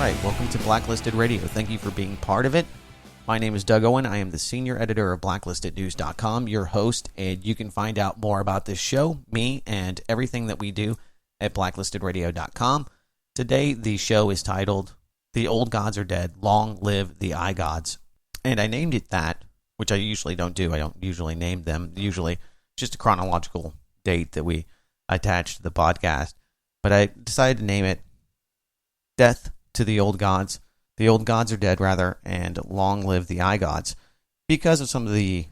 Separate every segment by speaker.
Speaker 1: right, welcome to Blacklisted Radio. Thank you for being part of it. My name is Doug Owen. I am the senior editor of blacklistednews.com, your host, and you can find out more about this show, me, and everything that we do at blacklistedраdio.com. Today, the show is titled, The Old Gods Are Dead, Long Live the iGods. And I named it that, which I usually don't do. I don't usually name them. Usually, just a chronological date that we attach to the podcast. But I decided to name it Death to the Old Gods. The Old Gods Are Dead, rather, and Long Live the iGods, because of some of the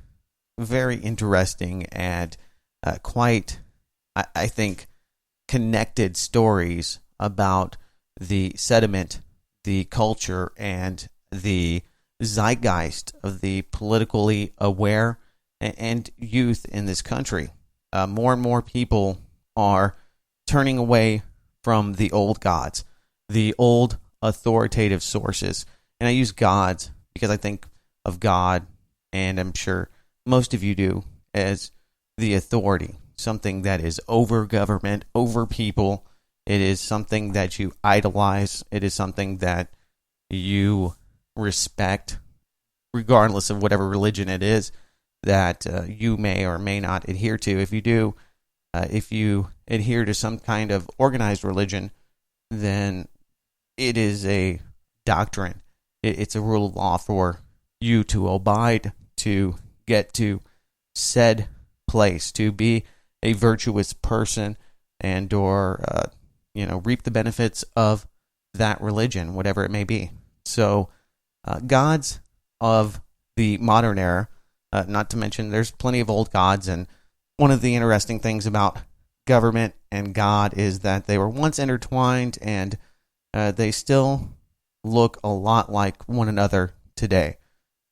Speaker 1: very interesting and quite, I think, connected stories about the sediment, the culture, and the zeitgeist of the politically aware and youth in this country. More and more people are turning away from the old gods, the old authoritative sources. And I use gods because I think of God, and I'm sure most of you do, as the authority, something that is over government, over people. It is something that you idolize. It is something that you respect, regardless of whatever religion it is that you may or may not adhere to. If you do, if you adhere to some kind of organized religion, then it is a doctrine. It's a rule of law for you to abide, to get to said place, to be a virtuous person, and or reap the benefits of that religion, whatever it may be. So, gods of the modern era, not to mention there's plenty of old gods, and one of the interesting things about government and God is that they were once intertwined, and they still look a lot like one another today.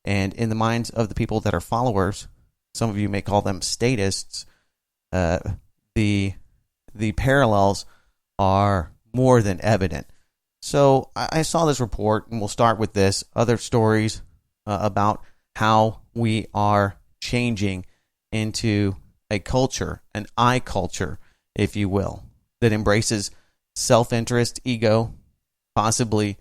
Speaker 1: And in the minds of the people that are followers, some of you may call them statists, the parallels are more than evident. So I saw this report, and we'll start with this. Other stories about how we are changing into a culture, an iCulture, if you will, that embraces self-interest, ego, possibly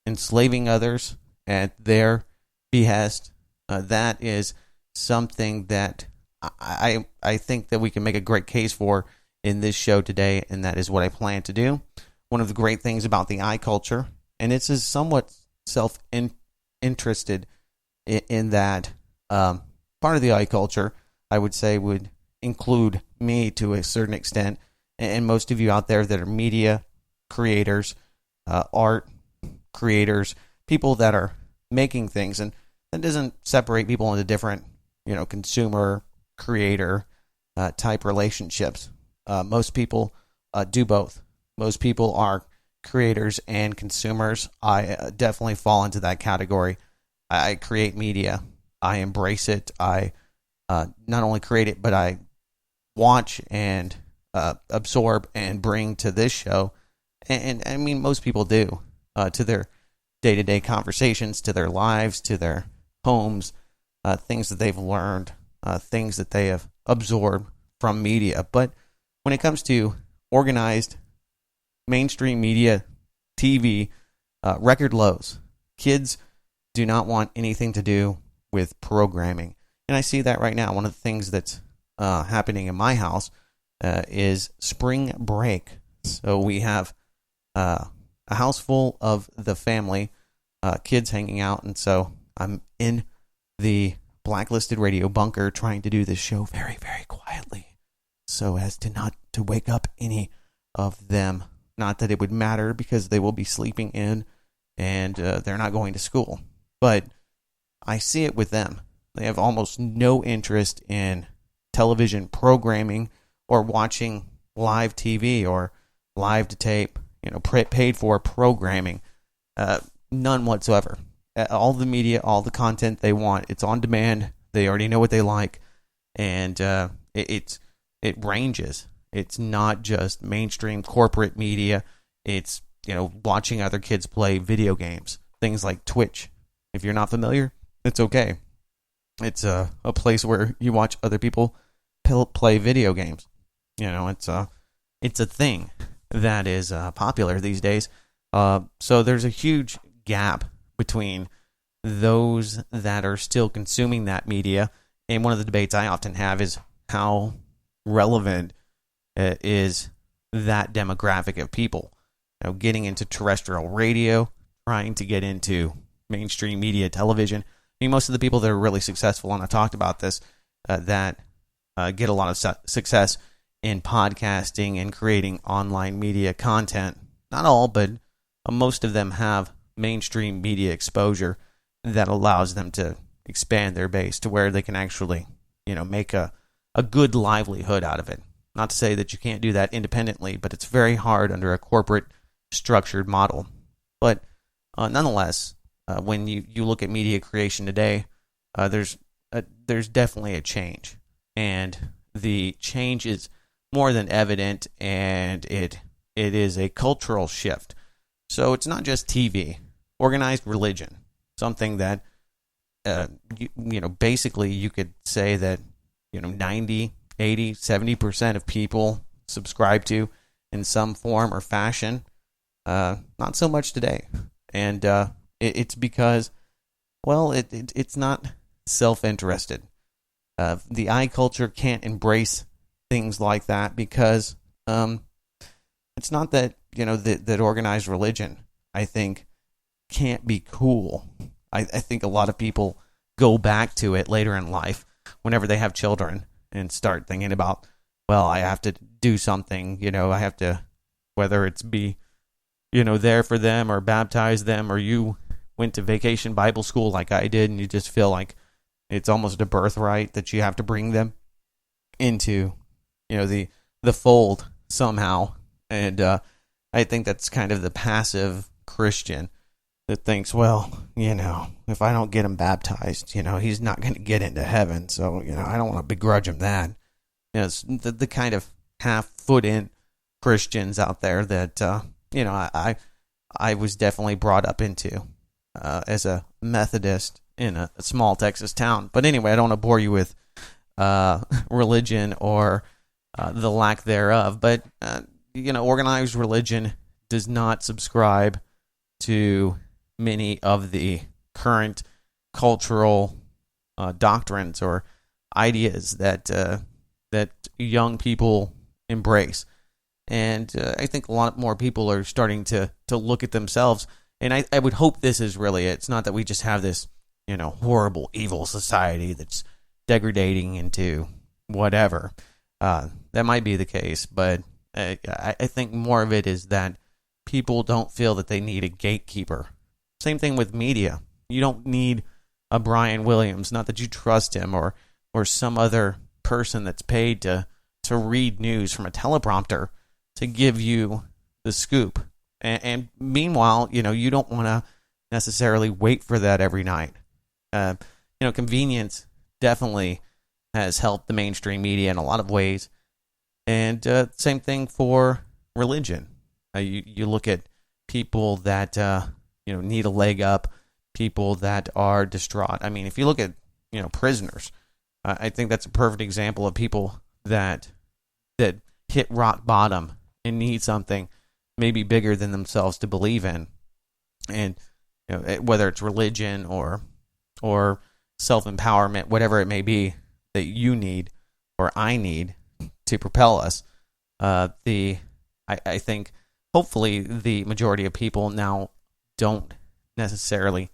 Speaker 1: enslaving others at their behest. That is something that I think that we can make a great case for in this show today, and that is what I plan to do. One of the great things about the iCulture, and it's somewhat self-interested in that part of the iCulture, I would say, would include me to a certain extent, and most of you out there that are media creators, art creators, people that are making things, and that doesn't separate people into different, consumer, creator type relationships. Most people do both. Most people are creators and consumers. I definitely fall into that category. I create media. I embrace it. I not only create it, but I watch and absorb and bring to this show. And I mean, most people do, to their day-to-day conversations, to their lives, to their homes, things that they've learned, things that they have absorbed from media. But when it comes to organized mainstream media, TV, record lows, kids do not want anything to do with programming. And I see that right now. One of the things that's happening in my house is spring break. So we have a house full of the family, kids hanging out, and so I'm in the Blacklisted Radio bunker trying to do this show very, very quietly, so as to not to wake up any of them. Not that it would matter, because they will be sleeping in, and they're not going to school. But I see it with them. They have almost no interest in television programming or watching live TV or live to tape, paid for programming. None whatsoever. All the media, all the content they want, it's on demand. They already know what they like, and it ranges. It's not just mainstream corporate media. It's watching other kids play video games, things like Twitch. If you're not familiar, it's okay. It's a place where you watch other people play video games. It's a thing that is popular these days. So there's a huge gap between those that are still consuming that media. And one of the debates I often have is how relevant is that demographic of people. Getting into terrestrial radio, trying to get into mainstream media, television. I mean, most of the people that are really successful, and I talked about this, that get a lot of success in podcasting and creating online media content. Not all, but most of them have mainstream media exposure that allows them to expand their base to where they can actually, make a good livelihood out of it. Not to say that you can't do that independently, but it's very hard under a corporate structured model. But nonetheless, when you look at media creation today, there's definitely a change, and the change is more than evident, and it is a cultural shift. So it's not just TV, organized religion, something that basically you could say that 90, 80, 70% of people subscribe to in some form or fashion. Not so much today, and it's because, well, it's not self-interested. The iCulture can't embrace things like that because it's not that that organized religion, I think, can't be cool. I think a lot of people go back to it later in life whenever they have children and start thinking about, well, I have to do something, I have to, whether it's be there for them or baptize them, or you went to vacation Bible school like I did, and you just feel like it's almost a birthright that you have to bring them into, the fold somehow. And I think that's kind of the passive Christian that thinks, well, if I don't get him baptized, he's not going to get into heaven. So, I don't want to begrudge him that. It's the kind of half-foot-in Christians out there that, I was definitely brought up into as a Methodist in a small Texas town. But anyway, I don't want to bore you with religion or the lack thereof. But, organized religion does not subscribe to many of the current cultural doctrines or ideas that young people embrace. And I think a lot more people are starting to look at themselves. And I would hope this is really it. It's not that we just have this, horrible, evil society that's degrading into whatever. That might be the case, but I think more of it is that people don't feel that they need a gatekeeper. Same thing with media. You don't need a Brian Williams, not that you trust him, or some other person that's paid to read news from a teleprompter to give you the scoop. And meanwhile, you don't want to necessarily wait for that every night. Convenience definitely has helped the mainstream media in a lot of ways. And same thing for religion. You look at people that need a leg up, people that are distraught. I mean, if you look at prisoners, I think that's a perfect example of people that hit rock bottom and need something maybe bigger than themselves to believe in, and whether it's religion or self-empowerment, whatever it may be that you need or I need to propel us. I think hopefully the majority of people now don't necessarily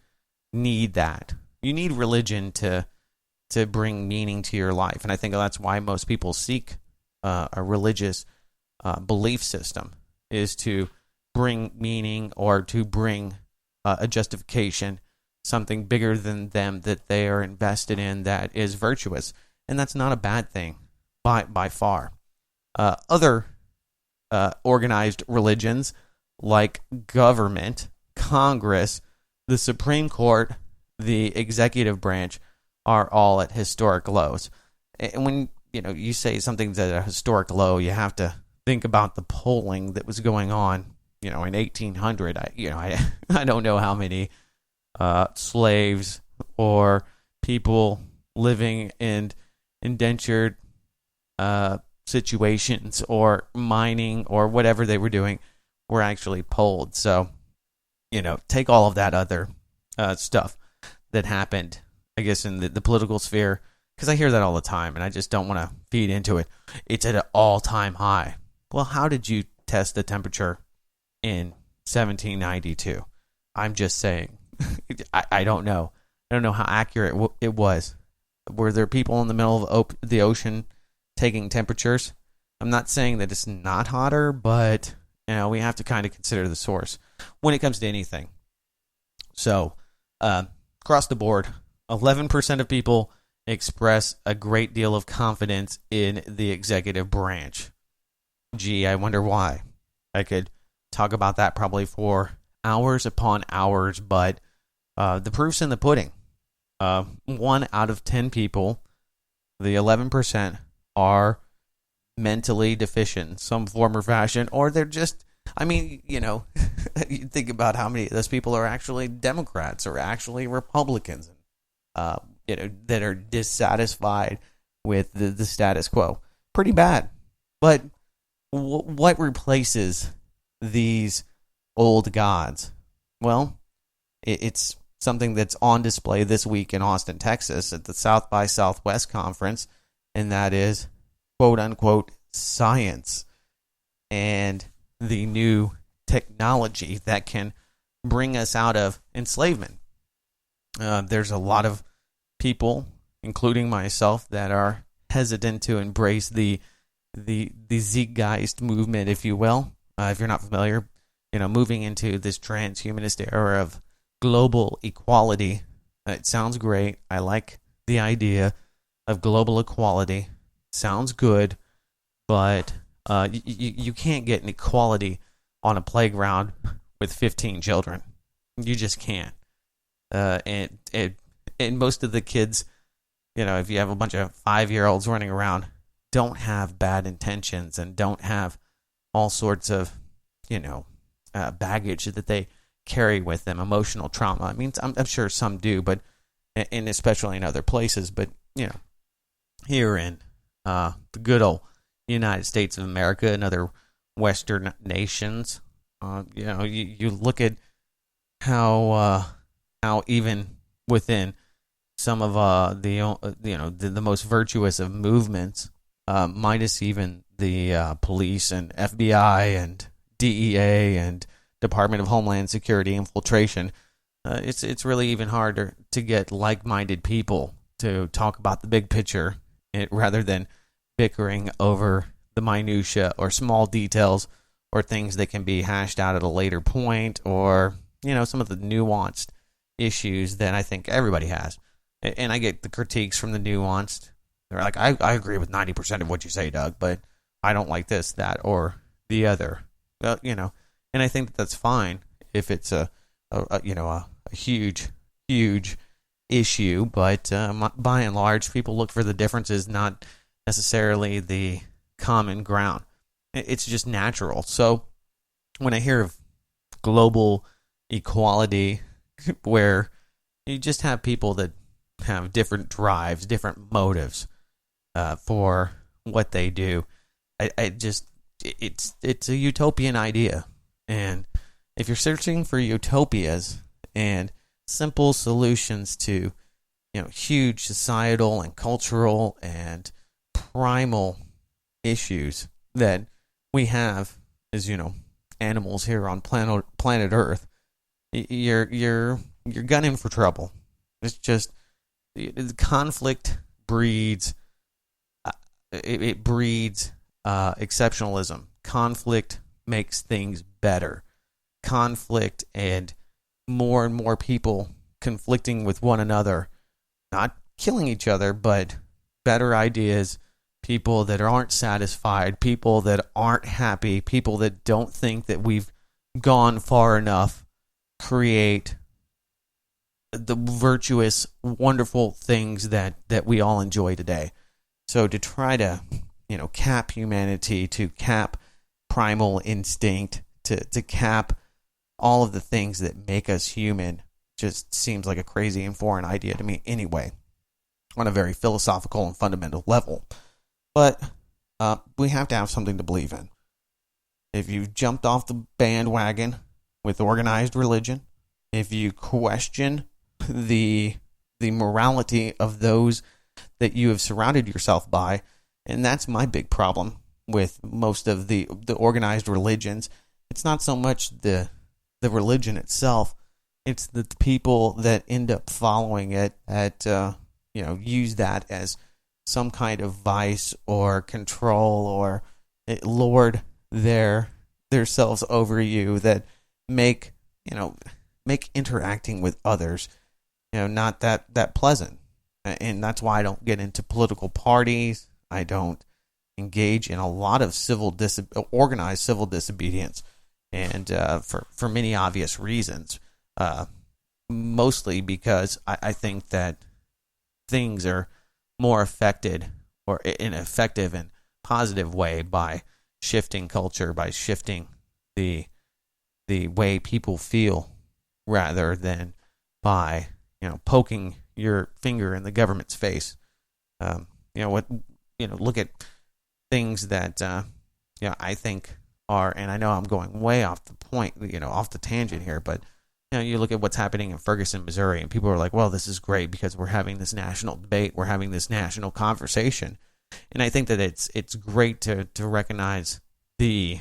Speaker 1: need that. You need religion to bring meaning to your life, and I think that's why most people seek a religious belief system, is to bring meaning or to bring a justification, something bigger than them that they are invested in that is virtuous, and that's not a bad thing by far. Other organized religions like government, Congress, the Supreme Court, the executive branch are all at historic lows. And when you say something's at a historic low, you have to think about the polling that was going on, in 1800. I don't know how many slaves or people living in indentured situations or mining or whatever they were doing were actually polled. So take all of that other stuff that happened, I guess, in the political sphere, because I hear that all the time, and I just don't want to feed into it. It's at an all-time high. Well, how did you test the temperature in 1792? I'm just saying. I don't know. I don't know how accurate it was. Were there people in the middle of the ocean taking temperatures? I'm not saying that it's not hotter, but we have to kind of consider the source when it comes to anything. So, across the board, 11% of people express a great deal of confidence in the executive branch. Gee, I wonder why. I could talk about that probably for hours upon hours, but the proof's in the pudding. 1 out of 10 people, the 11%, are mentally deficient in some form or fashion, or they're just, you think about how many of those people are actually Democrats or actually Republicans, that are dissatisfied with the status quo. Pretty bad. But what replaces these old gods? Well, it's something that's on display this week in Austin, Texas at the South by Southwest conference, and that is, quote unquote, science and the new technology that can bring us out of enslavement. There's a lot of people, including myself, that are hesitant to embrace the Zeitgeist movement, if you will. If you're not familiar, moving into this transhumanist era of global equality. It sounds great. I like the idea of global equality. Sounds good, but you can't get an equality on a playground with 15 children. You just can't. And most of the kids, if you have a bunch of 5-year-olds running around, don't have bad intentions and don't have all sorts of, baggage that they carry with them, emotional trauma. I mean, I'm sure some do, but, and especially in other places, but, here in the good old United States of America and other Western nations, you look at how even within some of the most virtuous of movements, minus even the police and FBI and DEA and Department of Homeland Security infiltration, it's really even harder to get like-minded people to talk about the big picture rather than bickering over the minutia or small details or things that can be hashed out at a later point, or some of the nuanced issues that I think everybody has. And I get the critiques from the nuanced. They're like, I agree with 90% of what you say, Doug, but I don't like this, that, or the other. Well, and I think that's fine if it's a huge issue, but by and large, people look for the differences, not necessarily the common ground. It's just natural. So when I hear of global equality, where you just have people that have different drives, different motives for what they do, it's a utopian idea. And if you're searching for utopias and simple solutions to huge societal and cultural and primal issues that we have as animals here on planet Earth, you're gunning for trouble. It's just conflict breeds it breeds exceptionalism. Conflict makes things better. Conflict and more people conflicting with one another, not killing each other, but better ideas, people that aren't satisfied, people that aren't happy, people that don't think that we've gone far enough, create the virtuous, wonderful things that we all enjoy today. So to try to, cap humanity, to cap primal instinct, to cap all of the things that make us human, just seems like a crazy and foreign idea to me anyway, on a very philosophical and fundamental level. But we have to have something to believe in. If you've jumped off the bandwagon with organized religion, if you question the morality of those that you have surrounded yourself by, and that's my big problem with most of the organized religions. It's not so much the religion itself, it's the people that end up following it use that as some kind of vice or control, or it lord their selves over you, that make interacting with others not that pleasant. And that's why I don't get into political parties. I don't engage in a lot of organized civil disobedience, and for many obvious reasons, mostly because I think that things are more affected or in an effective and positive way by shifting culture, by shifting the way people feel, rather than by poking your finger in the government's face. Look at things that I think are, and I know I'm going way off the point, off the tangent here, but you look at what's happening in Ferguson, Missouri, and people are like, well, this is great because we're having this national debate, we're having this national conversation. And I think that it's great to recognize the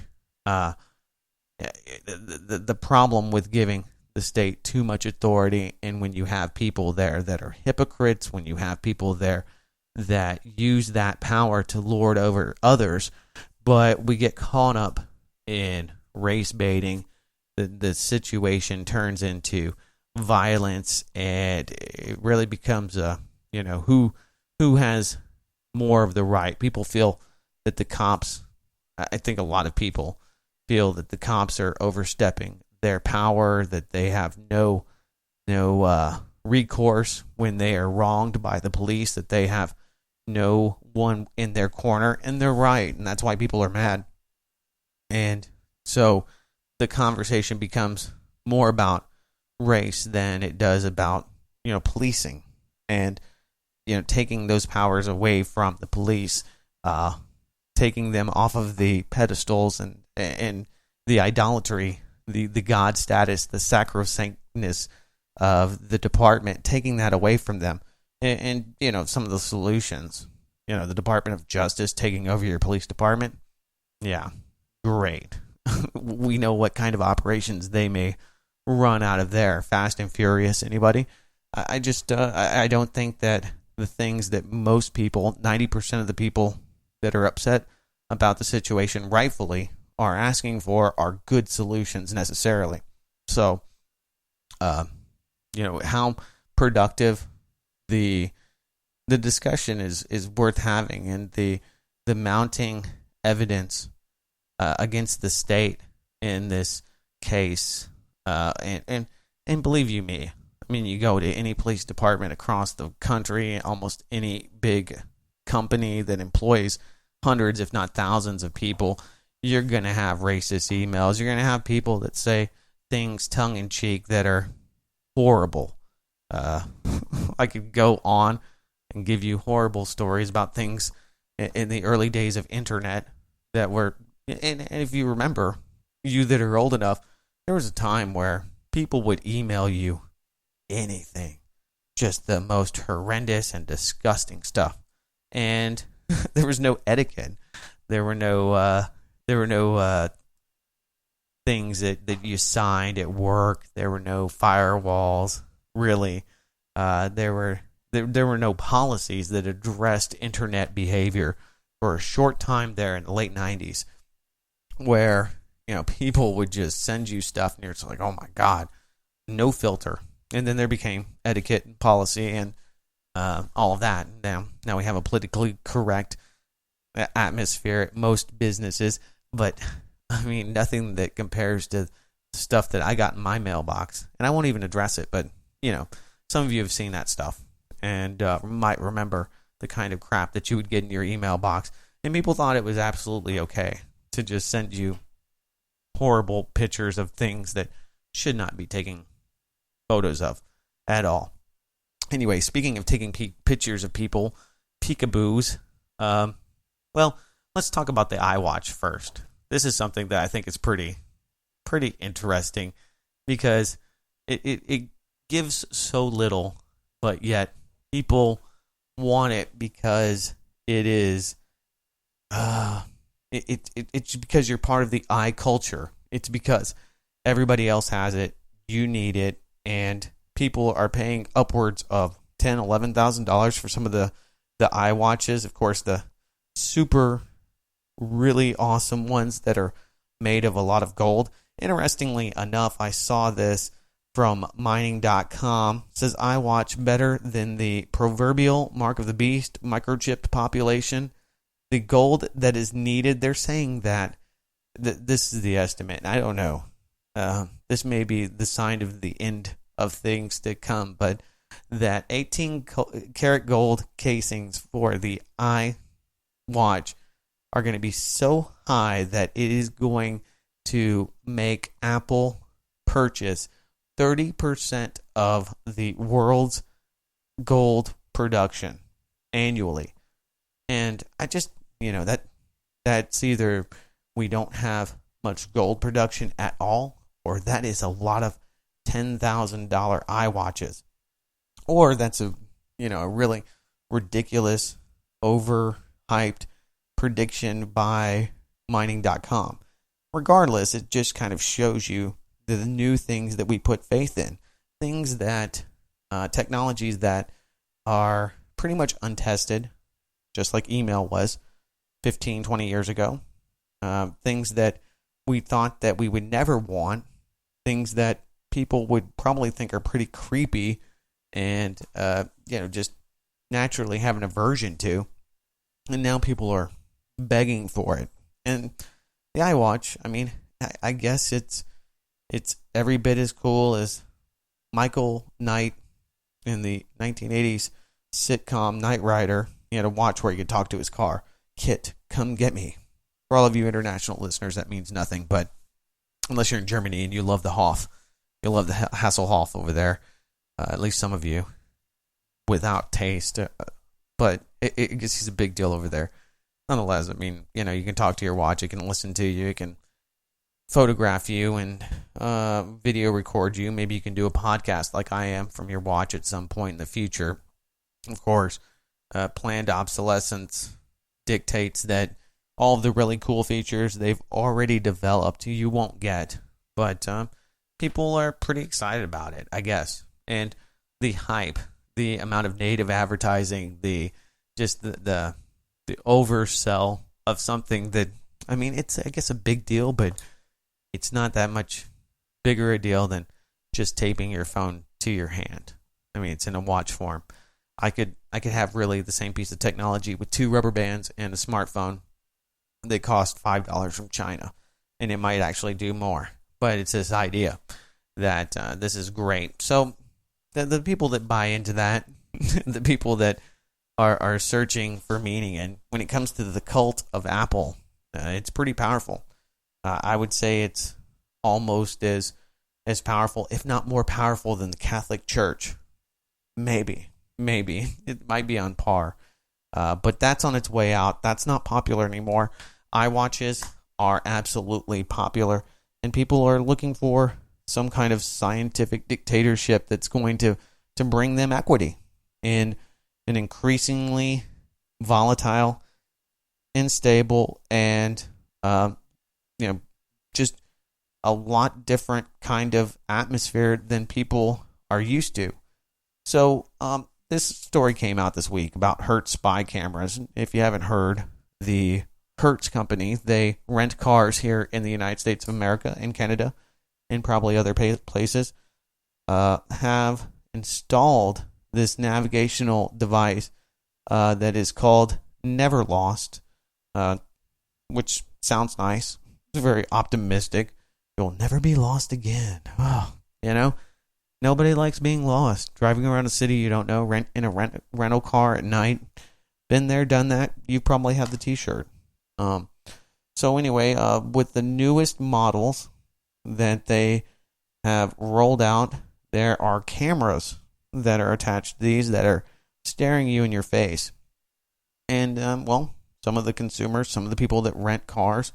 Speaker 1: problem with giving the state too much authority, and when you have people there that are hypocrites, when you have people there that use that power to lord over others, but we get caught up in race baiting, the situation turns into violence, and it really becomes who has more of the right. People feel that the cops, I think a lot of people feel that the cops are overstepping their power, that they have no recourse when they are wronged by the police, that they have no one in their corner, and they're right, and that's why people are mad. And so the conversation becomes more about race than it does about policing, and taking those powers away from the police, taking them off of the pedestals and the idolatry, the God status, the sacrosanctness of the department, taking that away from them. And some of the solutions, the Department of Justice taking over your police department. Yeah, great. We know what kind of operations they may run out of there. Fast and Furious, anybody? I don't think that the things that most people, 90% of the people that are upset about the situation rightfully are asking for are good solutions necessarily. So, how productive the discussion is worth having, and the mounting evidence against the state in this case, and believe you me, I mean, you go to any police department across the country, almost any big company that employs hundreds, if not thousands of people, you're going to have racist emails. You're going to have people that say things tongue-in-cheek that are horrible. I could go on and give you horrible stories about things in the early days of internet that were, and if you remember, you that are old enough, there was a time where people would email you anything, just the most horrendous and disgusting stuff, and there was no etiquette. There were no things that you signed at work. There were no firewalls, really. There were no policies that addressed internet behavior for a short time there in the late 90s, where people would just send you stuff and you're just like, oh my God, no filter. And then there became etiquette and policy and all of that. Now we have a politically correct atmosphere at most businesses, but I mean, nothing that compares to stuff that I got in my mailbox. And I won't even address it, but some of you have seen that stuff and might remember the kind of crap that you would get in your email box. And people thought it was absolutely okay to just send you horrible pictures of things that should not be taking photos of at all. Anyway, speaking of taking pictures of people, peekaboos, well, let's talk about the iWatch first. This is something that I think is pretty interesting. because it gives so little, but yet people want it because it is it's because you're part of the iCulture. It's because everybody else has it, you need it, and people are paying upwards of $10,000-$11,000 for some of the iWatches. Of course, the super really awesome ones that are made of a lot of gold. Interestingly enough, I saw this from mining.com. It says iWatch better than the proverbial mark of the beast microchipped population. The gold that is needed, they're saying that this is the estimate. I don't know. This may be the sign of the end of things to come, but that 18 karat gold casings for the iWatch are going to be so high that it is going to make Apple purchase 30% of the world's gold production annually. And I just, that's either we don't have much gold production at all, or that is a lot of $10,000 iWatches, or that's a really ridiculous, overhyped prediction by mining.com. Regardless, it just kind of shows you the new things that we put faith in, things that technologies that are pretty much untested, just like email was 15, 20 years ago. Things that we thought that we would never want, things that people would probably think are pretty creepy and, just naturally have an aversion to. And now people are begging for it. And the iWatch, I guess it's every bit as cool as Michael Knight in the 1980s sitcom Knight Rider. He had a watch where he could talk to his car. Kit, come get me. For all of you international listeners, that means nothing, but unless you're in Germany and you love the Hof, you love the Hasselhoff over there, at least some of you, without taste. But I guess he's a big deal over there. Nonetheless, you can talk to your watch, it can listen to you, it can photograph you and video record you. Maybe you can do a podcast like I am from your watch at some point in the future. Of course, planned obsolescence dictates that all of the really cool features they've already developed you won't get. But people are pretty excited about it, I guess. And the hype, the amount of native advertising, the oversell of something that, it's, I guess, a big deal, but it's not that much bigger a deal than just taping your phone to your hand. It's in a watch form. I could have really the same piece of technology with 2 rubber bands and a smartphone. They cost $5 from China, and it might actually do more. But it's this idea that this is great. So the people that buy into that, the people that are searching for meaning, and when it comes to the cult of Apple, it's pretty powerful. I would say it's almost as powerful, if not more powerful, than the Catholic Church. Maybe. It might be on par. But that's on its way out. That's not popular anymore. iWatches are absolutely popular, and people are looking for some kind of scientific dictatorship that's going to bring them equity in an increasingly volatile, unstable, and just a lot different kind of atmosphere than people are used to. So this story came out this week about Hertz spy cameras. If you haven't heard, the Hertz company, they rent cars here in the United States of America and Canada and probably other places, have installed this navigational device that is called Never Lost, which sounds nice. It's very optimistic. You'll never be lost again. Oh, nobody likes being lost. Driving around a city you don't know, in a rental car at night. Been there, done that. You probably have the T-shirt. So anyway, with the newest models that they have rolled out, there are cameras that are attached to these that are staring you in your face. And, some of the consumers, some of the people that rent cars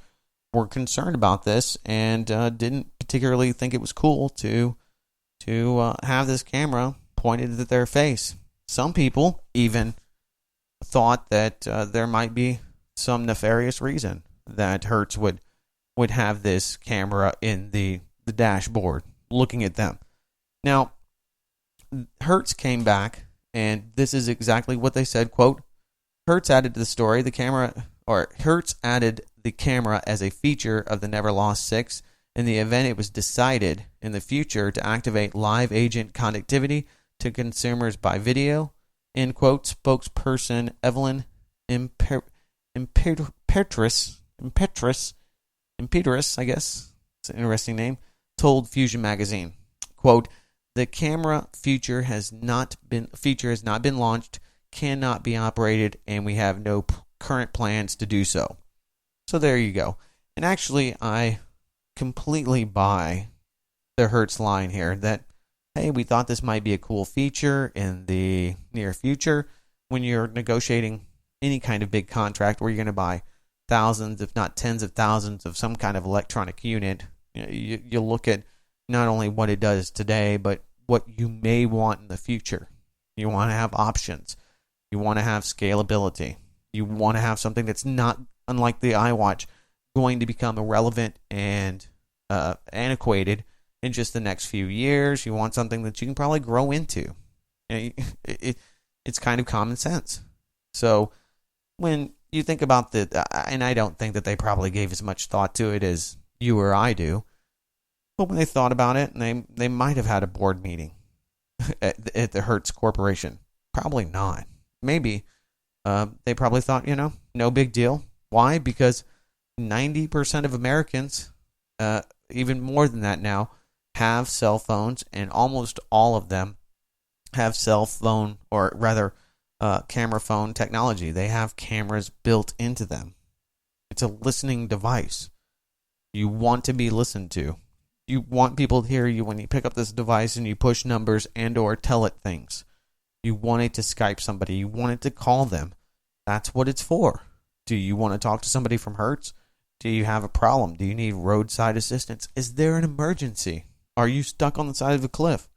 Speaker 1: were concerned about this and didn't particularly think it was cool to have this camera pointed at their face. Some people even thought that there might be some nefarious reason that Hertz would have this camera in the dashboard looking at them. Now, Hertz came back, and this is exactly what they said, quote, Hertz added to the story Hertz added the camera as a feature of the Never Lost 6. In the event, it was decided in the future to activate live agent connectivity to consumers by video, end quote. Spokesperson Evelyn Impetris, I guess, it's an interesting name, told Fusion Magazine, quote, the camera feature has not been launched, cannot be operated, and we have no current plans to do so. So there you go. And actually, I completely buy the Hertz line here that, hey, we thought this might be a cool feature in the near future when you're negotiating any kind of big contract where you're going to buy thousands, if not tens of thousands of some kind of electronic unit. You look at not only what it does today, but what you may want in the future. You want to have options. You want to have scalability. You want to have something that's not, unlike the iWatch, going to become irrelevant and antiquated in just the next few years. You want something that you can probably grow into. It's kind of common sense. So when you think about and I don't think that they probably gave as much thought to it as you or I do, but when they thought about it, and they might have had a board meeting at the Hertz Corporation. Probably not. Maybe they probably thought, no big deal. Why? Because 90% of Americans, even more than that now, have cell phones, and almost all of them have cell phone, or rather camera phone technology. They have cameras built into them. It's a listening device. You want to be listened to. You want people to hear you when you pick up this device and you push numbers and or tell it things. You want it to Skype somebody. You want it to call them. That's what it's for. Do you want to talk to somebody from Hertz? Do you have a problem? Do you need roadside assistance? Is there an emergency? Are you stuck on the side of a cliff?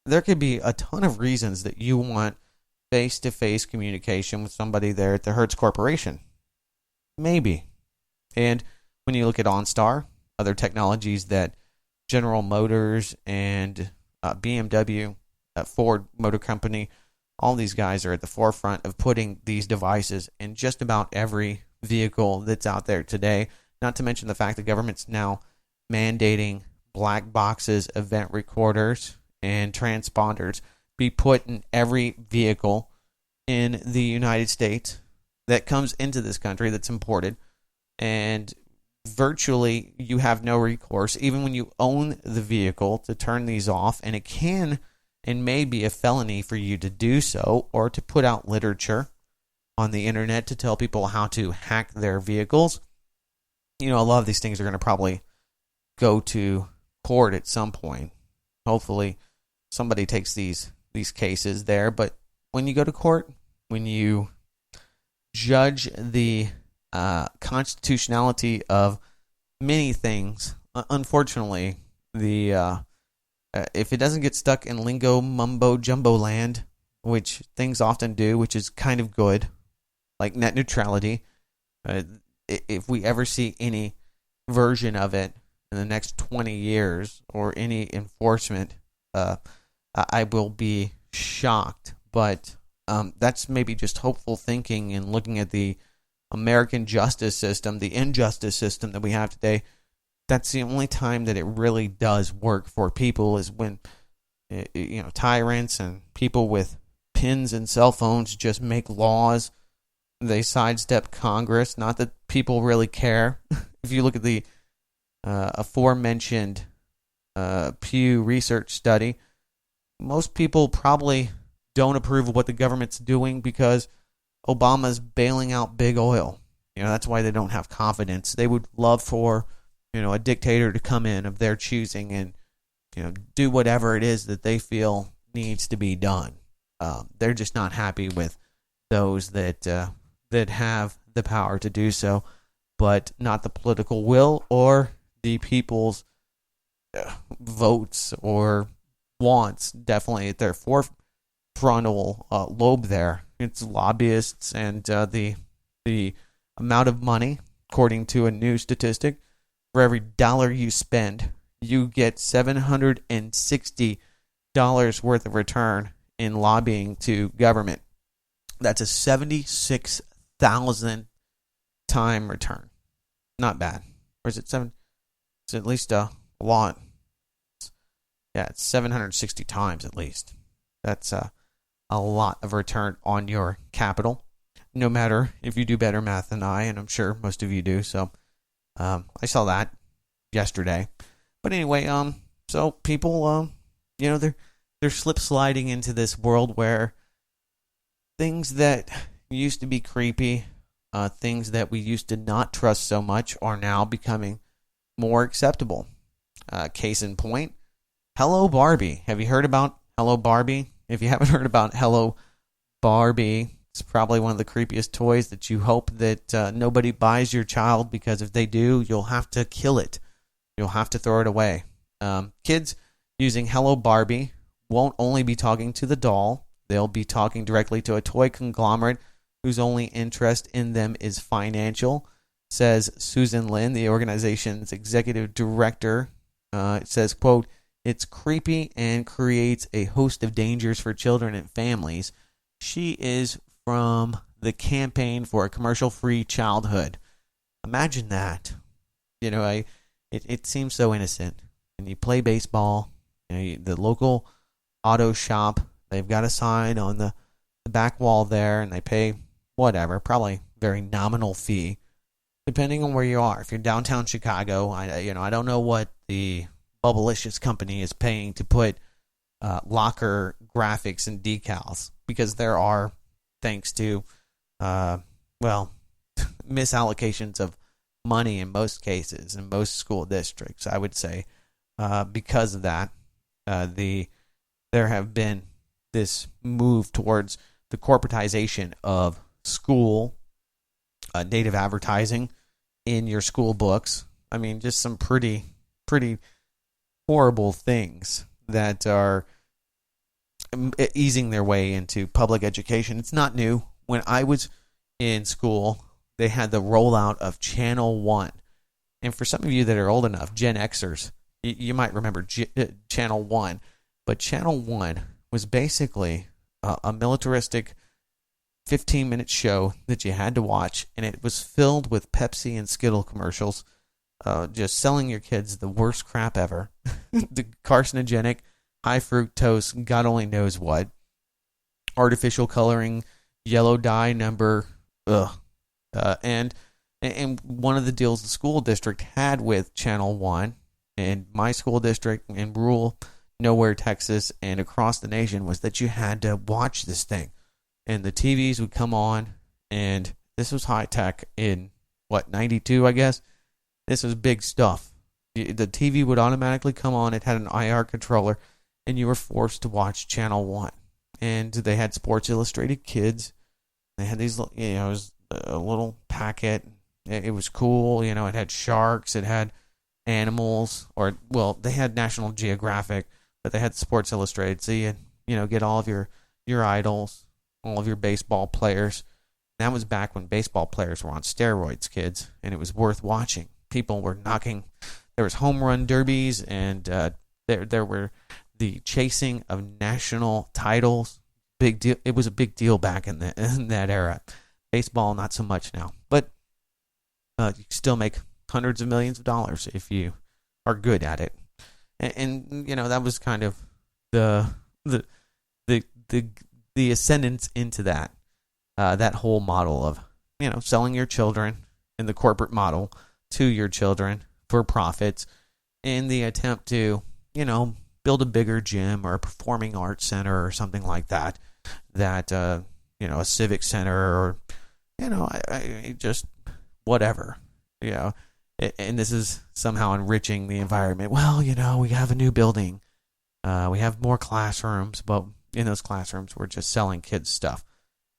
Speaker 1: There could be a ton of reasons that you want face-to-face communication with somebody there at the Hertz Corporation. Maybe. And when you look at OnStar, other technologies that General Motors and BMW, Ford Motor Company, all these guys are at the forefront of putting these devices in just about every vehicle that's out there today. Not to mention the fact the government's now mandating black boxes, event recorders, and transponders be put in every vehicle in the United States that comes into this country that's imported. And virtually you have no recourse, even when you own the vehicle, to turn these off. And it can and may be a felony for you to do so, or to put out literature on the internet to tell people how to hack their vehicles. A lot of these things are going to probably go to court at some point. Hopefully somebody takes these cases there. But when you go to court, when you judge the constitutionality of many things, unfortunately, if it doesn't get stuck in lingo mumbo jumbo land, which things often do, which is kind of good, like net neutrality, if we ever see any version of it in the next 20 years or any enforcement, I will be shocked. But that's maybe just hopeful thinking and looking at the American justice system, the injustice system that we have today. That's the only time that it really does work for people, is when tyrants and people with pins and cell phones just make laws. They sidestep Congress. Not that people really care. If you look at the aforementioned Pew Research study, most people probably don't approve of what the government's doing because Obama's bailing out big oil. That's why they don't have confidence. They would love for a dictator to come in of their choosing and do whatever it is that they feel needs to be done. They're just not happy with those that have the power to do so, but not the political will or the people's votes or wants definitely at their frontal lobe there. It's lobbyists and the amount of money, according to a new statistic, for every dollar you spend, you get $760 worth of return in lobbying to government. That's a 76,000 time return. Not bad. Or is it seven? It's at least a lot. Yeah, it's 760 times at least. That's a lot of return on your capital, no matter if you do better math than I, and I'm sure most of you do. So I saw that yesterday. But anyway, so people, they're slip sliding into this world where things that used to be creepy, things that we used to not trust so much, are now becoming more acceptable. Case in point, Hello Barbie. Have you heard about Hello Barbie? If you haven't heard about Hello Barbie, it's probably one of the creepiest toys that you hope that nobody buys your child, because if they do, you'll have to kill it. You'll have to throw it away. Kids using Hello Barbie won't only be talking to the doll, they'll be talking directly to a toy conglomerate whose only interest in them is financial, says Susan Lin, the organization's executive director. It says, quote, "It's creepy and creates a host of dangers for children and families." She is from the Campaign for a Commercial-Free Childhood. Imagine that. It seems so innocent. And you play baseball, the local auto shop, they've got a sign on the back wall there, and they pay whatever, probably very nominal fee, depending on where you are. If you're downtown Chicago, I don't know what the Bubblicious company is paying to put locker graphics and decals, because there are, thanks to misallocations of money in most cases, in most school districts, I would say, because of that, there have been this move towards the corporatization of school, native advertising in your school books. I mean, just some pretty horrible things that are easing their way into public education. It's not new. When I was in school, they had the rollout of Channel 1. And for some of you that are old enough, Gen Xers, you might remember Channel 1. But Channel 1 was basically a militaristic 15-minute show that you had to watch, and it was filled with Pepsi and Skittle commercials, just selling your kids the worst crap ever. The carcinogenic, high fructose, God only knows what, artificial coloring, yellow dye number, and one of the deals the school district had with Channel 1 and my school district in rural nowhere Texas and across the nation was that you had to watch this thing. And the TVs would come on, and this was high tech in, 92, I guess? This was big stuff. The TV would automatically come on. It had an IR controller, and you were forced to watch Channel 1. And they had Sports Illustrated Kids. They had these, it was a little packet. It was cool. It had sharks. It had animals. They had National Geographic, but they had Sports Illustrated. So you get all of your idols, all of your baseball players. That was back when baseball players were on steroids, kids, and it was worth watching. People were knocking. There was home run derbies, and there were the chasing of national titles. Big deal. It was a big deal back in that era. Baseball, not so much now, but you can still make hundreds of millions of dollars if you are good at it. And that was kind of the ascendance into that whole model of selling your children in the corporate model to your children for profits in the attempt to build a bigger gym or a performing arts center or something like that a civic center or I just whatever, and this is somehow enriching the environment. Well, we have a new building, we have more classrooms, but in those classrooms we're just selling kids stuff.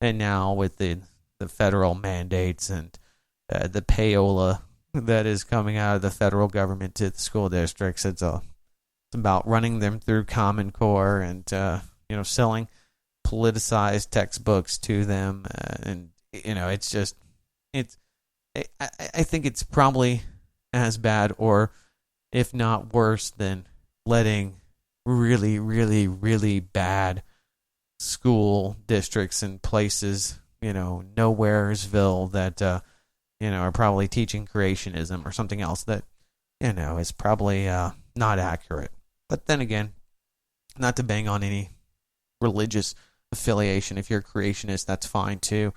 Speaker 1: And now with the federal mandates and the payola that is coming out of the federal government to the school districts, it's a It's about running them through Common Core and selling politicized textbooks to them, and it's just I think it's probably as bad, or if not worse, than letting really, really, really bad school districts and places, nowheresville that are probably teaching creationism or something else that is probably not accurate. But then again, not to bang on any religious affiliation. If you're a creationist, that's fine too.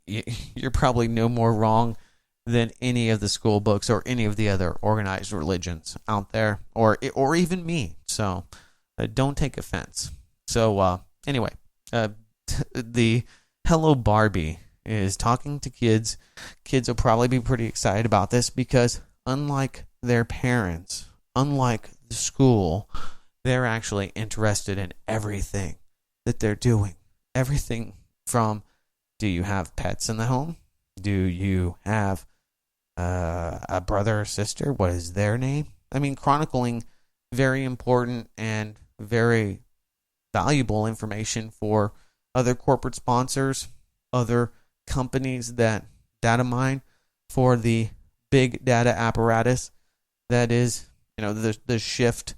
Speaker 1: You're probably no more wrong than any of the school books or any of the other organized religions out there, or even me. So don't take offense. So anyway, the Hello Barbie is talking to kids. Kids will probably be pretty excited about this because unlike their parents, unlike the school, they're actually interested in everything that they're doing. Everything from, do you have pets in the home? Do you have a brother or sister? What is their name? I mean, chronicling very important and very valuable information for other corporate sponsors, other companies that data mine for the big data apparatus that is, the shift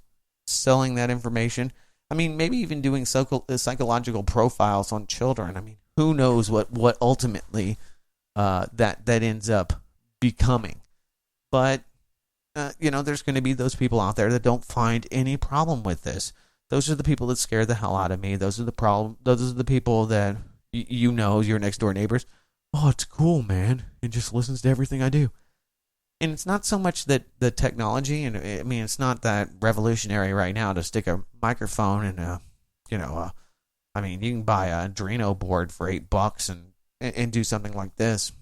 Speaker 1: selling that information. I mean, maybe even doing psychological profiles on children. I mean, who knows what ultimately that ends up becoming. But, there's going to be those people out there that don't find any problem with this. Those are the people that scare the hell out of me. Those are the people that, your next door neighbors. Oh, it's cool, man. It just listens to everything I do. And it's not so much that the technology, and I mean, it's not that revolutionary right now to stick a microphone and you can buy a Adreno board for $8 and do something like this,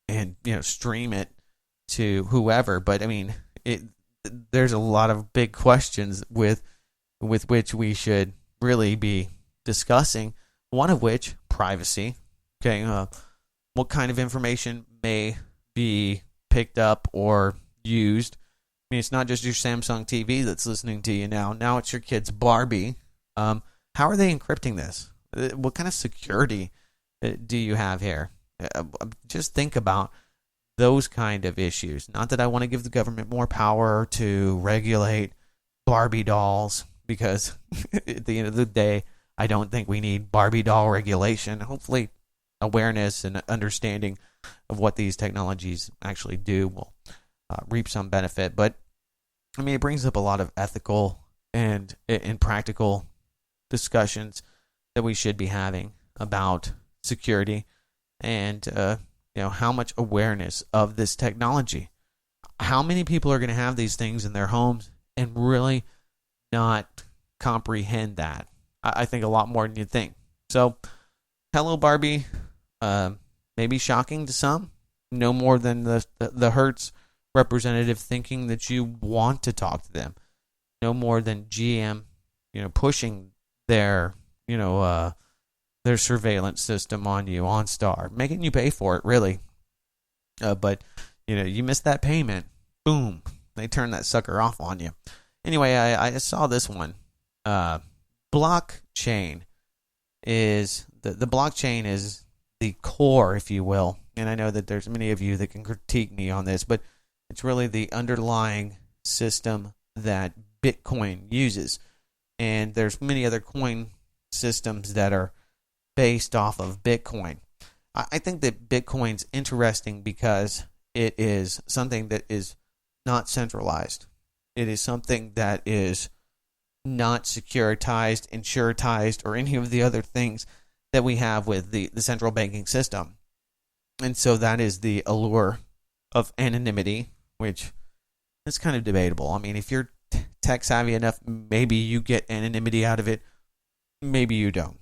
Speaker 1: and stream it to whoever. But I mean, there's a lot of big questions with which we should really be discussing. One of which, privacy. Okay, what kind of information may be picked up or used? I mean, it's not just your Samsung TV that's listening to you now. Now it's your kid's Barbie. How are they encrypting this? What kind of security do you have here? Just think about those kind of issues. Not that I want to give the government more power to regulate Barbie dolls, because at the end of the day, I don't think we need Barbie doll regulation. Hopefully, awareness and understanding of what these technologies actually do will reap some benefit. But I mean, it brings up a lot of ethical and practical discussions that we should be having about security and how much awareness of this technology. How many people are going to have these things in their homes and really not comprehend that? I think a lot more than you'd think. So, Hello Barbie, maybe shocking to some, no more than the Hertz representative thinking that you want to talk to them, no more than GM, pushing their surveillance system on you, OnStar, making you pay for it, really. But you miss that payment, boom, they turn that sucker off on you. Anyway, I saw this one. Blockchain is the blockchain is the core, if you will. And I know that there's many of you that can critique me on this, but it's really the underlying system that Bitcoin uses. And there's many other coin systems that are based off of Bitcoin. I think that Bitcoin's interesting because it is something that is not centralized. It is something that is not securitized, insuritized, or any of the other things that we have with the central banking system. And so that is the allure of anonymity, which is kind of debatable. I mean, if you're tech savvy enough, maybe you get anonymity out of it. Maybe you don't.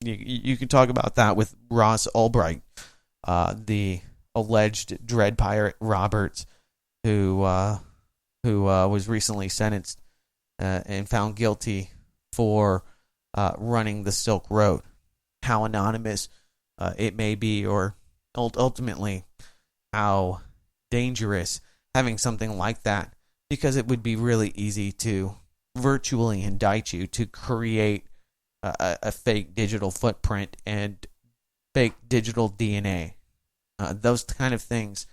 Speaker 1: You can talk about that with Ross Ulbricht, the alleged Dread Pirate Roberts, who was recently sentenced and found guilty for running the Silk Road. How anonymous it may be, or ultimately how dangerous having something like that because it would be really easy to virtually indict you to create a fake digital footprint and fake digital DNA. Those kind of things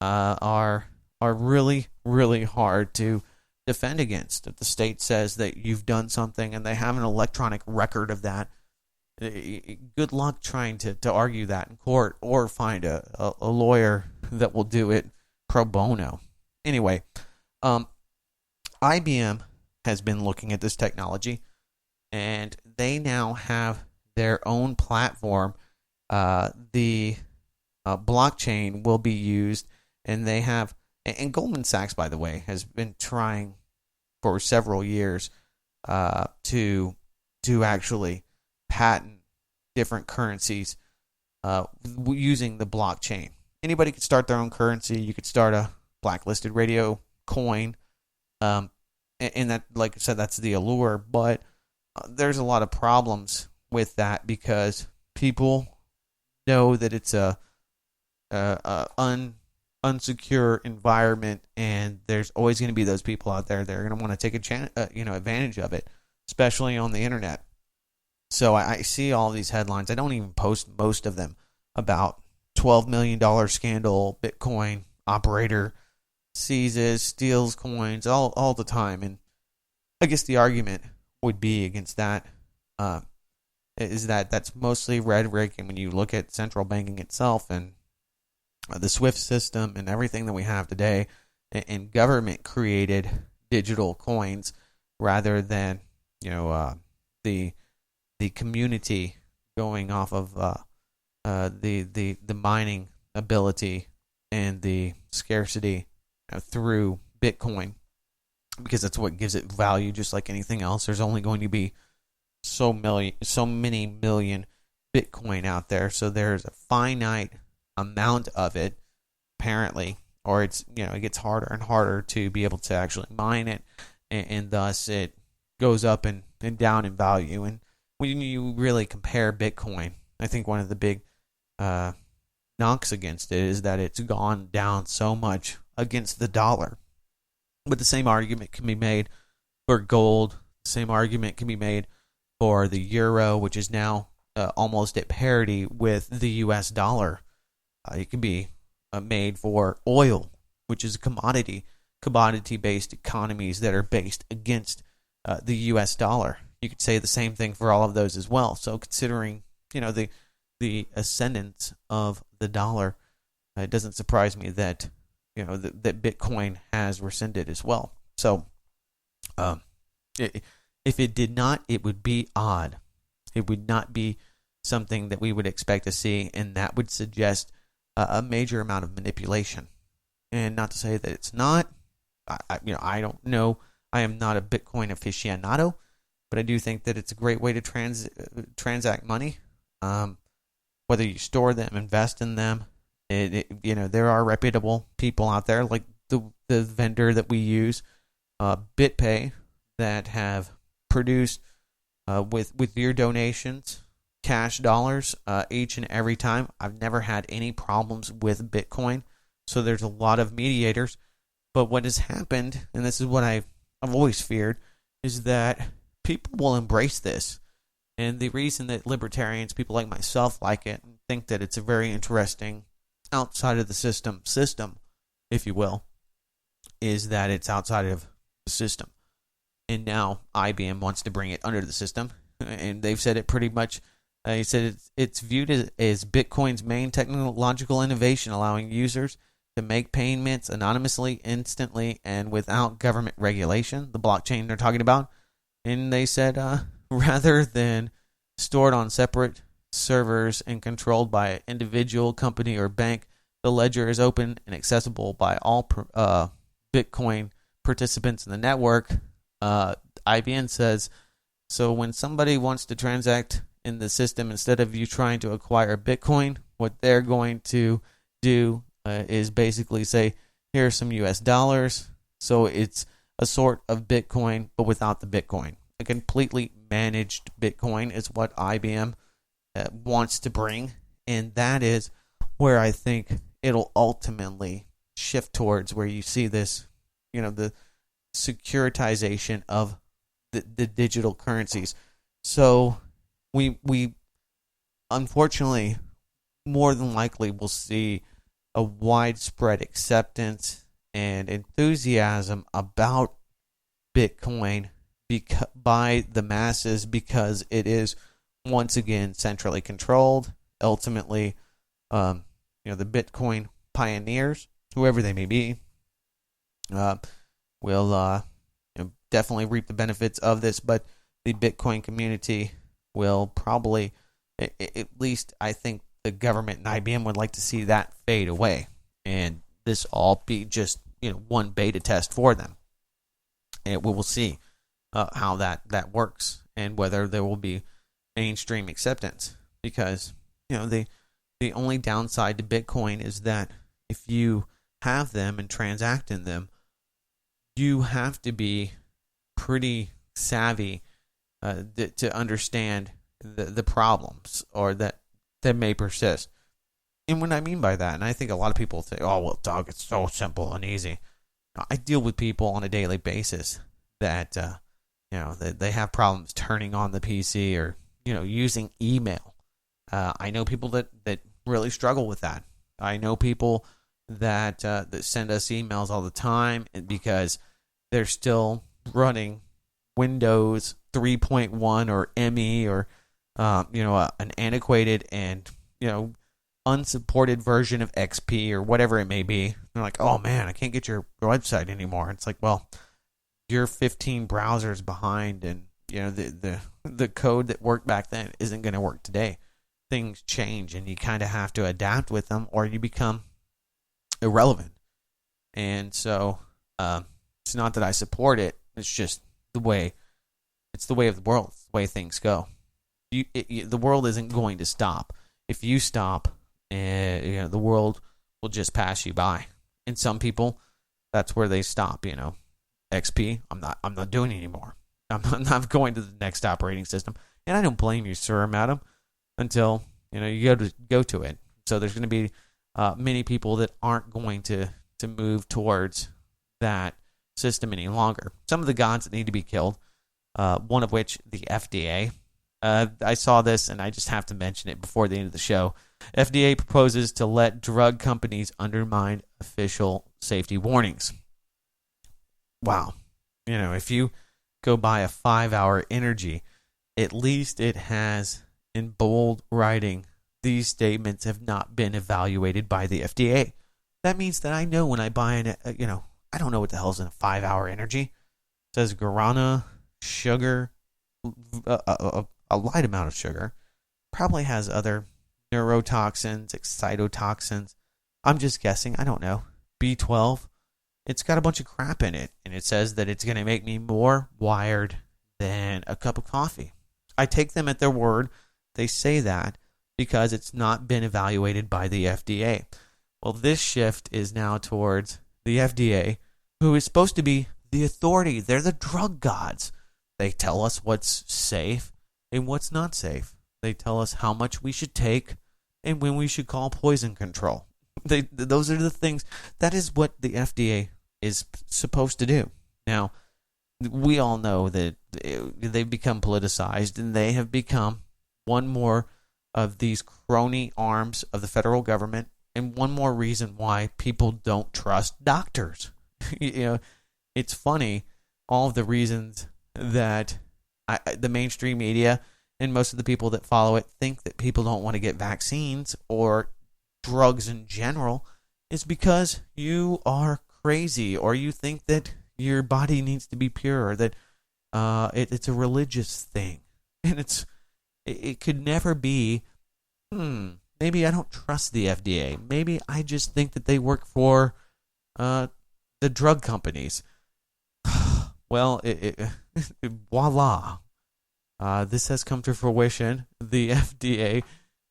Speaker 1: are really, really hard to defend against. If the state says that you've done something and they have an electronic record of that, good luck trying to argue that in court or find a lawyer that will do it pro bono. Anyway, IBM has been looking at this technology, and they now have their own platform. The blockchain will be used, and they have, and Goldman Sachs, by the way, has been trying for several years to actually patent different currencies using the blockchain. Anybody could start their own currency. You could start a Blacklisted Radio coin, and that, like I said, that's the allure. But there's a lot of problems with that because people know that it's a unsecure environment, and there's always going to be those people out there that are going to want to take advantage of it, especially on the internet. So I see all these headlines. I don't even post most of them about $12 million scandal, Bitcoin operator seizes, steals coins all the time. And I guess the argument would be against that is that that's mostly rhetoric. And when you look at central banking itself and the SWIFT system and everything that we have today, and government created digital coins rather than the community going off of the mining ability and the scarcity through Bitcoin, because that's what gives it value. Just like anything else, there's only going to be so many million Bitcoin out there, so there's a finite amount of it, apparently, or it gets harder and harder to be able to actually mine it, and thus it goes up and down in value. And when you really compare Bitcoin, I think one of the big knocks against it is that it's gone down so much against the dollar. But the same argument can be made for gold. The same argument can be made for the euro, which is now almost at parity with the US dollar. It can be made for oil, which is a commodity-based economies that are based against the US dollar. You could say the same thing for all of those as well. So considering the ascendance of the dollar, it doesn't surprise me that that Bitcoin has rescinded as well. So if it did not, it would be odd. It would not be something that we would expect to see, and that would suggest a major amount of manipulation. And not to say that it's not. I don't know. I am not a Bitcoin aficionado, but I do think that it's a great way to transact money. Whether you store them, invest in them, there are reputable people out there like the vendor that we use, BitPay, that have produced with your donations cash dollars each and every time. I've never had any problems with Bitcoin. So there's a lot of mediators. But what has happened, and this is what I've always feared, is that people will embrace this. And the reason that libertarians, people like myself, like it and think that it's a very interesting outside of the system, if you will, is that it's outside of the system. And now IBM wants to bring it under the system. And they've said it pretty much. He said it's viewed as Bitcoin's main technological innovation, allowing users to make payments anonymously, instantly, and without government regulation. The blockchain they're talking about. And they said rather than stored on separate servers and controlled by an individual, company, or bank, the ledger is open and accessible by all Bitcoin participants in the network. IBM says, so when somebody wants to transact in the system, instead of you trying to acquire Bitcoin, what they're going to do is basically say, here's some US dollars. So it's a sort of Bitcoin, but without the Bitcoin. A completely managed Bitcoin is what IBM wants to bring. And that is where I think it'll ultimately shift towards, where you see this, the securitization of the digital currencies. So we unfortunately more than likely will see a widespread acceptance and enthusiasm about Bitcoin by the masses, because it is once again centrally controlled. Ultimately, the Bitcoin pioneers, whoever they may be, will definitely reap the benefits of this, but the Bitcoin community will probably, at least I think the government and IBM would like to see that fade away, and this all be just one beta test for them. And we will see how that works, and whether there will be mainstream acceptance, because the only downside to Bitcoin is that if you have them and transact in them, you have to be pretty savvy to understand the problems or that may persist. And what I mean by that, and I think a lot of people say, oh, well, Doug, it's so simple and easy. I deal with people on a daily basis that, that they have problems turning on the PC or, using email. I know people that really struggle with that. I know people that send us emails all the time because they're still running Windows 3.1 or ME or an antiquated and unsupported version of XP or whatever it may be. They're like, oh man, I can't get your website anymore. It's like, well, you're 15 browsers behind, and the code that worked back then isn't going to work today. Things change, and you kind of have to adapt with them, or you become irrelevant. And so it's not that I support it. It's just the way. It's the way of the world. It's the way things go. The world isn't going to stop. If you stop, the world will just pass you by. And some people, that's where they stop. XP, I'm not doing it anymore. I'm not going to the next operating system. And I don't blame you, sir or madam, until you go to it. So there's going to be many people that aren't going to move towards that system any longer. Some of the gods that need to be killed, one of which the FDA. I saw this, and I just have to mention it before the end of the show. FDA proposes to let drug companies undermine official safety warnings. Wow. If you go buy a 5-hour energy, at least it has in bold writing, these statements have not been evaluated by the FDA. That means that I know when I buy I don't know what the hell's in a 5-hour energy. It says guarana, sugar, a light amount of sugar. Probably has other neurotoxins, excitotoxins. I'm just guessing. I don't know. B12. It's got a bunch of crap in it, and it says that it's going to make me more wired than a cup of coffee. I take them at their word. They say that because it's not been evaluated by the FDA. Well, this shift is now towards the FDA, who is supposed to be the authority. They're the drug gods. They tell us what's safe and what's not safe. They tell us how much we should take and when we should call poison control. Those are the things. That is what the FDA is supposed to do. Now, we all know that they've become politicized, and they have become one more of these crony arms of the federal government, and one more reason why people don't trust doctors. It's funny, all of the reasons that the mainstream media and most of the people that follow it think that people don't want to get vaccines or drugs in general is because you are crazy, or you think that your body needs to be pure, or that it's a religious thing. And it could never be, maybe I don't trust the FDA. Maybe I just think that they work for the drug companies. Well, voila. This has come to fruition. The FDA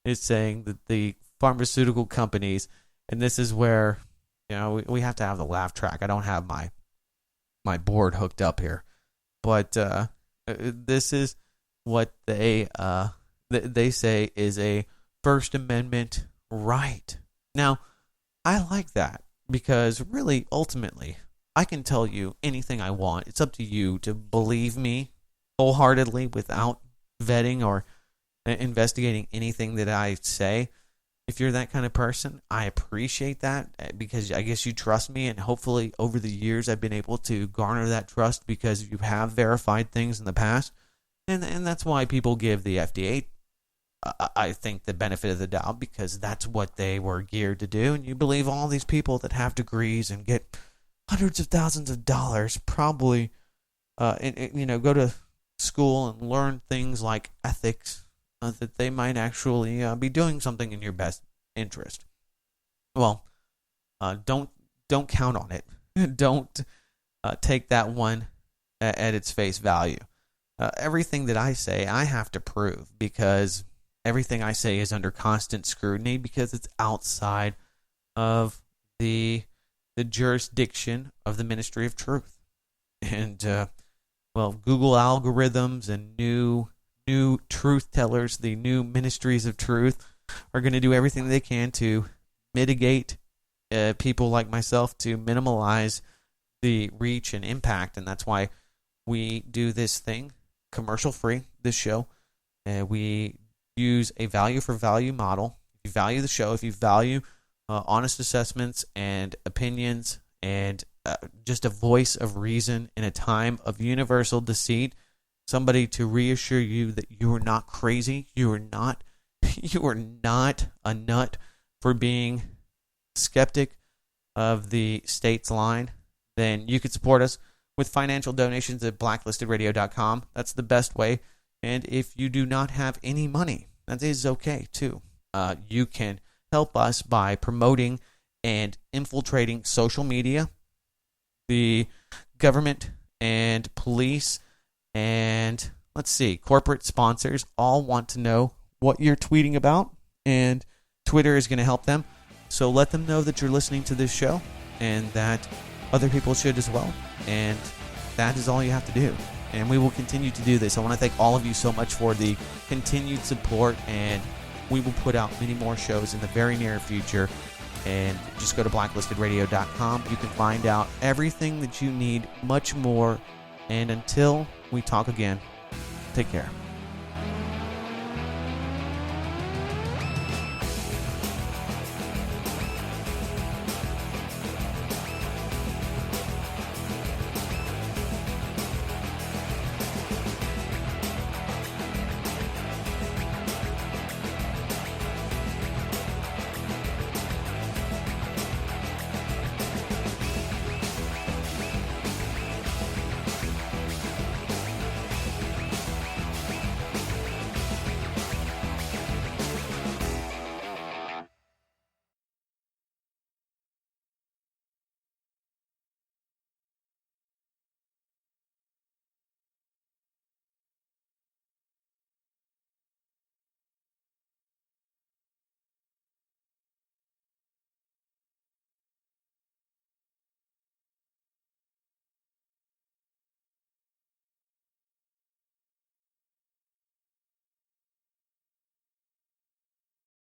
Speaker 1: is saying that the pharmaceutical companies, and this is where we have to have the laugh track. I don't have my board hooked up here, but this is what they say is a First Amendment right. Now, I like that because really, ultimately, I can tell you anything I want. It's up to you to believe me wholeheartedly without vetting or investigating anything that I say. If you're that kind of person, I appreciate that because I guess you trust me, and hopefully over the years I've been able to garner that trust because you have verified things in the past, and that's why people give the FDA, I think, the benefit of the doubt, because that's what they were geared to do. And you believe all these people that have degrees and get hundreds of thousands of dollars probably, go to school and learn things like ethics, that they might actually be doing something in your best interest. Well, don't count on it. Don't take that one at its face value. Everything that I say, I have to prove, because everything I say is under constant scrutiny, because it's outside of the jurisdiction of the Ministry of Truth. And Google algorithms and new truth tellers, the new ministries of truth, are going to do everything they can to mitigate people like myself, to minimize the reach and impact. And that's why we do this thing commercial free, this show. We use a value for value model. If you value the show, if you value honest assessments and opinions and just a voice of reason in a time of universal deceit, somebody to reassure you that you are not crazy, you are not a nut for being skeptic of the state's line, then you could support us with financial donations at blacklistedradio.com. That's the best way. And if you do not have any money, that is okay too. You can help us by promoting and infiltrating social media, the government and police, and corporate sponsors all want to know what you're tweeting about, and Twitter is going to help them. So let them know that you're listening to this show and that other people should as well. And that is all you have to do. And we will continue to do this. I want to thank all of you so much for the continued support, and we will put out many more shows in the very near future. And just go to blacklistedradio.com. You can find out everything that you need, much more. And until we talk again, take care.